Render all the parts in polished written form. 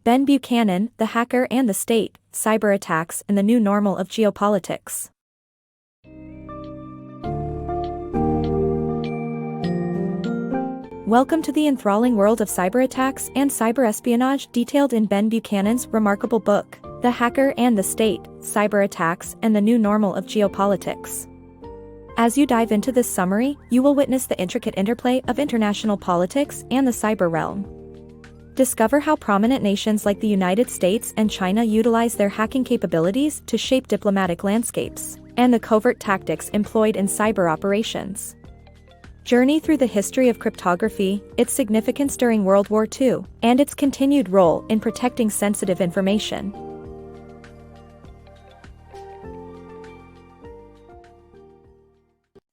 Ben Buchanan, The Hacker and the State, Cyberattacks and the New Normal of Geopolitics. Welcome to the enthralling world of cyberattacks and cyberespionage detailed in Ben Buchanan's remarkable book, The Hacker and the State, Cyberattacks and the New Normal of Geopolitics. As you dive into this summary, you will witness the intricate interplay of international politics and the cyber realm. Discover how prominent nations like the United States and China utilize their hacking capabilities to shape diplomatic landscapes, and the covert tactics employed in cyber operations. Journey through the history of cryptography, its significance during World War II, and its continued role in protecting sensitive information.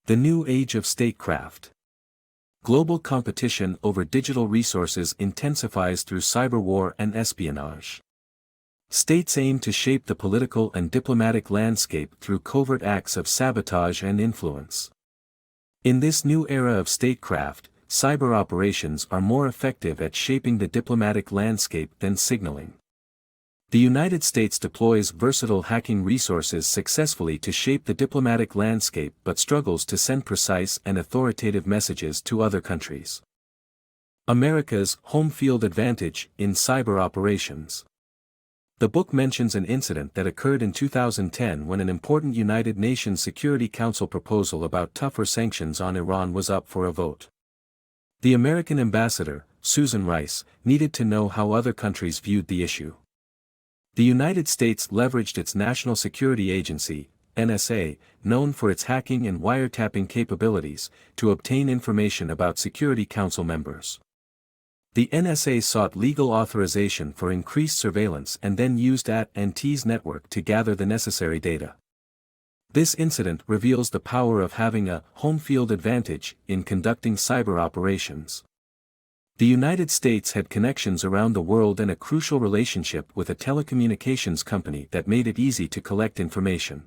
The New Age of Statecraft. Global competition over digital resources intensifies through cyber war and espionage. States aim to shape the political and diplomatic landscape through covert acts of sabotage and influence. In this new era of statecraft, cyber operations are more effective at shaping the diplomatic landscape than signaling. The United States deploys versatile hacking resources successfully to shape the diplomatic landscape but struggles to send precise and authoritative messages to other countries. America's home field advantage in cyber operations. The book mentions an incident that occurred in 2010 when an important United Nations Security Council proposal about tougher sanctions on Iran was up for a vote. The American ambassador, Susan Rice, needed to know how other countries viewed the issue. The United States leveraged its National Security Agency, NSA, known for its hacking and wiretapping capabilities, to obtain information about Security Council members. The NSA sought legal authorization for increased surveillance and then used AT&T's network to gather the necessary data. This incident reveals the power of having a home field advantage in conducting cyber operations. The United States had connections around the world and a crucial relationship with a telecommunications company that made it easy to collect information.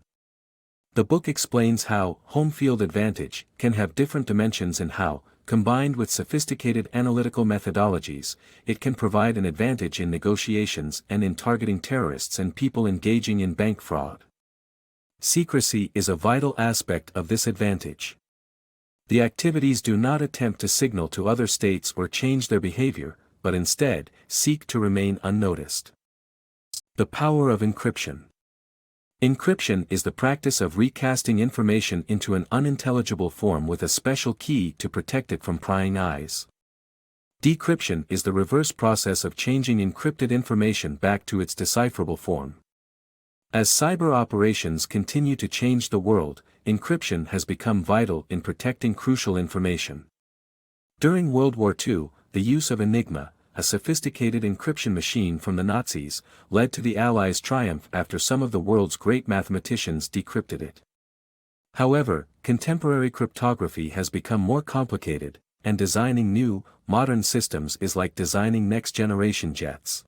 The book explains how home field advantage can have different dimensions and how, combined with sophisticated analytical methodologies, it can provide an advantage in negotiations and in targeting terrorists and people engaging in bank fraud. Secrecy is a vital aspect of this advantage. The activities do not attempt to signal to other states or change their behavior, but instead, seek to remain unnoticed. The power of encryption. Encryption is the practice of recasting information into an unintelligible form with a special key to protect it from prying eyes. Decryption is the reverse process of changing encrypted information back to its decipherable form. As cyber operations continue to change the world, encryption has become vital in protecting crucial information. During World War II, the use of Enigma, a sophisticated encryption machine from the Nazis, led to the Allies' triumph after some of the world's great mathematicians decrypted it. However, contemporary cryptography has become more complicated, and designing new, modern systems is like designing next-generation jets.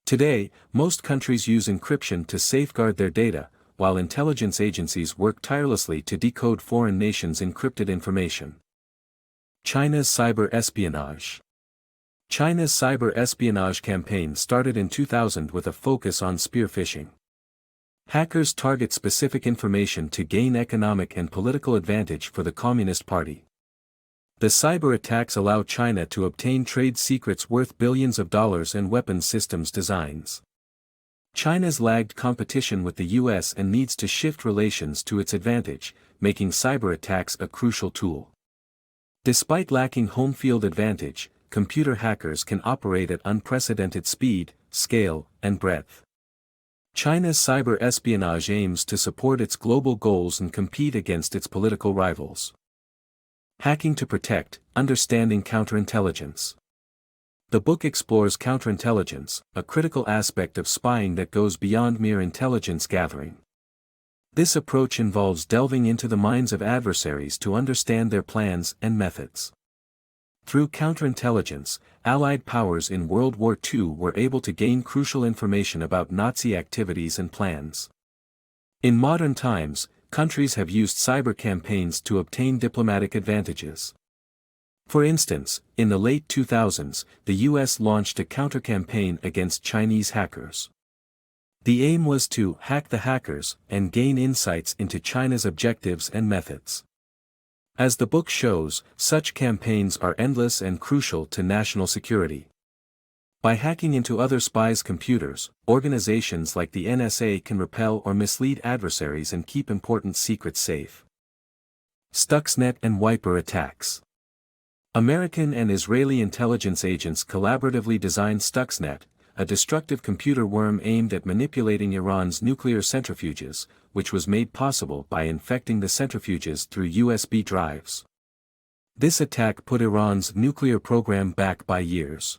Today, most countries use encryption to safeguard their data, while intelligence agencies work tirelessly to decode foreign nations' encrypted information. China's cyber espionage. China's cyber espionage campaign started in 2000 with a focus on spear phishing. Hackers target specific information to gain economic and political advantage for the Communist Party. The cyber attacks allow China to obtain trade secrets worth billions of dollars and weapons systems designs. China's lagged competition with the US and needs to shift relations to its advantage, making cyber attacks a crucial tool. Despite lacking home field advantage, computer hackers can operate at unprecedented speed, scale, and breadth. China's cyber espionage aims to support its global goals and compete against its political rivals. Hacking to protect, understanding counterintelligence. The book explores counterintelligence, a critical aspect of spying that goes beyond mere intelligence gathering. This approach involves delving into the minds of adversaries to understand their plans and methods. Through counterintelligence, Allied powers in World War II were able to gain crucial information about Nazi activities and plans. In modern times, countries have used cyber campaigns to obtain diplomatic advantages. For instance, in the late 2000s, the US launched a counter-campaign against Chinese hackers. The aim was to hack the hackers and gain insights into China's objectives and methods. As the book shows, such campaigns are endless and crucial to national security. By hacking into other spies' computers, organizations like the NSA can repel or mislead adversaries and keep important secrets safe. Stuxnet and wiper attacks. American and Israeli intelligence agents collaboratively designed Stuxnet, a destructive computer worm aimed at manipulating Iran's nuclear centrifuges, which was made possible by infecting the centrifuges through USB drives. This attack put Iran's nuclear program back by years.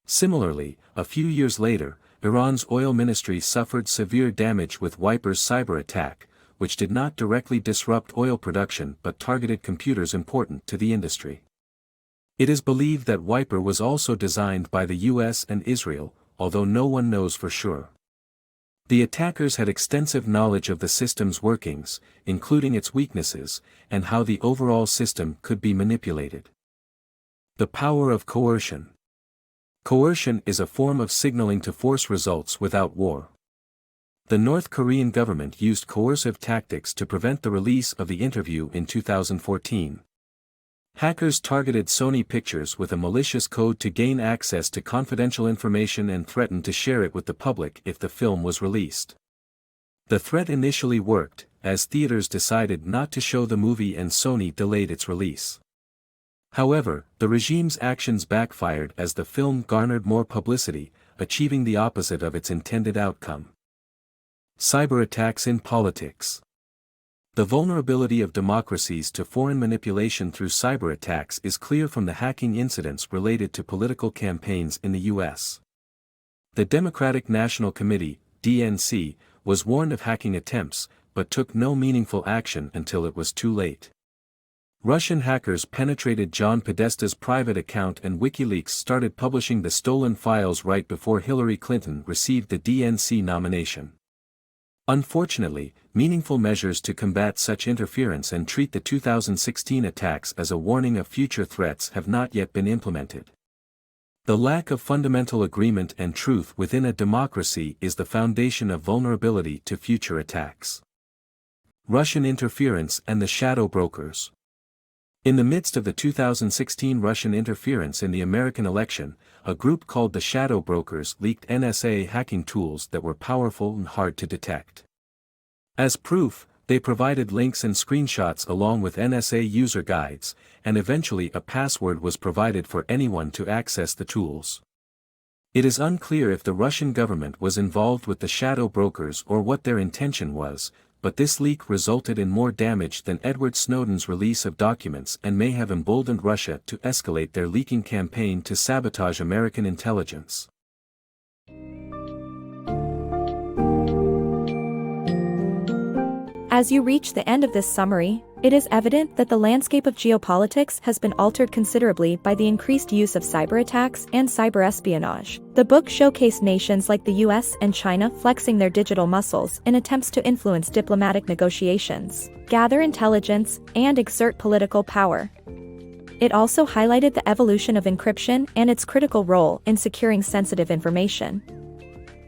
Similarly, a few years later, Iran's oil ministry suffered severe damage with Wiper's cyber attack, which did not directly disrupt oil production but targeted computers important to the industry. It is believed that Wiper was also designed by the US and Israel, although no one knows for sure. The attackers had extensive knowledge of the system's workings, including its weaknesses, and how the overall system could be manipulated. The power of coercion. Coercion is a form of signaling to force results without war. The North Korean government used coercive tactics to prevent the release of the interview in 2014. Hackers targeted Sony Pictures with a malicious code to gain access to confidential information and threatened to share it with the public if the film was released. The threat initially worked, as theaters decided not to show the movie and Sony delayed its release. However, the regime's actions backfired as the film garnered more publicity, achieving the opposite of its intended outcome. Cyberattacks in politics. The vulnerability of democracies to foreign manipulation through cyberattacks is clear from the hacking incidents related to political campaigns in the US. The Democratic National Committee, DNC, was warned of hacking attempts, but took no meaningful action until it was too late. Russian hackers penetrated John Podesta's private account and WikiLeaks started publishing the stolen files right before Hillary Clinton received the DNC nomination. Unfortunately, meaningful measures to combat such interference and treat the 2016 attacks as a warning of future threats have not yet been implemented. The lack of fundamental agreement and truth within a democracy is the foundation of vulnerability to future attacks. Russian interference and the shadow brokers. In the midst of the 2016 Russian interference in the American election, a group called the Shadow Brokers leaked NSA hacking tools that were powerful and hard to detect. As proof, they provided links and screenshots along with NSA user guides, and eventually a password was provided for anyone to access the tools. It is unclear if the Russian government was involved with the Shadow Brokers or what their intention was, but this leak resulted in more damage than Edward Snowden's release of documents and may have emboldened Russia to escalate their leaking campaign to sabotage American intelligence. As you reach the end of this summary, it is evident that the landscape of geopolitics has been altered considerably by the increased use of cyberattacks and cyberespionage. The book showcased nations like the US and China flexing their digital muscles in attempts to influence diplomatic negotiations, gather intelligence, and exert political power. It also highlighted the evolution of encryption and its critical role in securing sensitive information.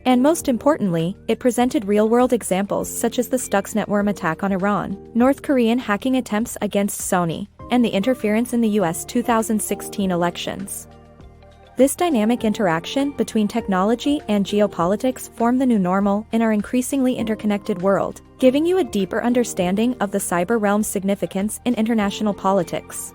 And most importantly, it presented real-world examples such as the Stuxnet worm attack on Iran, North Korean hacking attempts against Sony, and the interference in the US 2016 elections. This dynamic interaction between technology and geopolitics form the new normal in our increasingly interconnected world, giving you a deeper understanding of the cyber realm's significance in international politics.